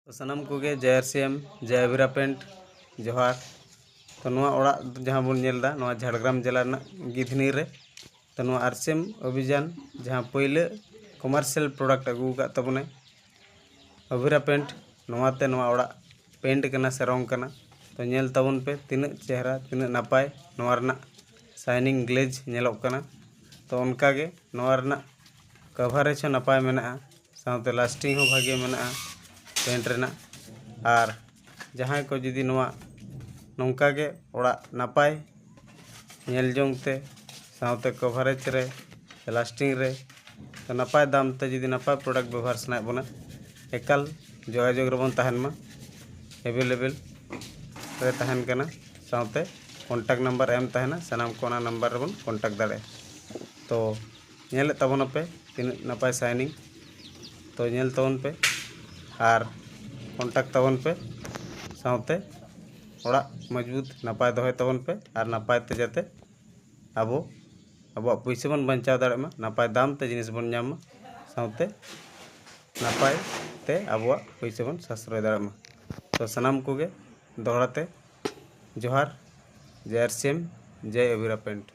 सानाम कोगे जय आरसीएम जय अभिरा पेंट जोहार। तो नवा ओड़ा जहाँ बन नेलदा नवा झाड़ग्राम जिला गिधनी रे तो नवा आरसीएम अभियान जहाँ पहले कमार्शियल प्रोडक्ट अगू का तबने अभिरा पेंट नवाते नवा ओड़ा पेंट करना से रंग करना तो नेल तबन पे तीन चेहरा तीन नपाय नवा रना शाइनिंग ग्लेज नेलोक करना तो उनका गे नवा रना कवरेज नपाय मेना साथे लास्टिंग हो भागे मेना पेंट रेना और जहाँ को जुदी नवा नौका गे ओड़ा नपाय नेल जोंगते साथे कवरेज रे लास्टिंग रे तो नपाय दाम ते जुदी नपाय प्रोडक्ट व्यवहार सनाय बना एकाल जोगाजोग रबन तहन मा अवेलेबल रे तहन कना साथे कॉन्टैक्ट नंबर एम तहना सनाम को ना नंबर रबन कॉन्टैक्ट दाड़े तो नेल तबन पे तीन नपाय शाइनिंग तो नेल तबन पे और कॉन्टैक्ट तबन पे साथे ओड़ा मजबूत नपाय दोहे तबन पे और नपाय ते जाते आबो पैसा बन बचाव दाड़े मा नपाय दाम ते जिनिस बन नाम साथे नपाय ते आबो पैसा बन साश्रय दाड़े मा तो सनाम कोगे दोहराते जोहार जय आरसीएम जय अभिरा पेंट।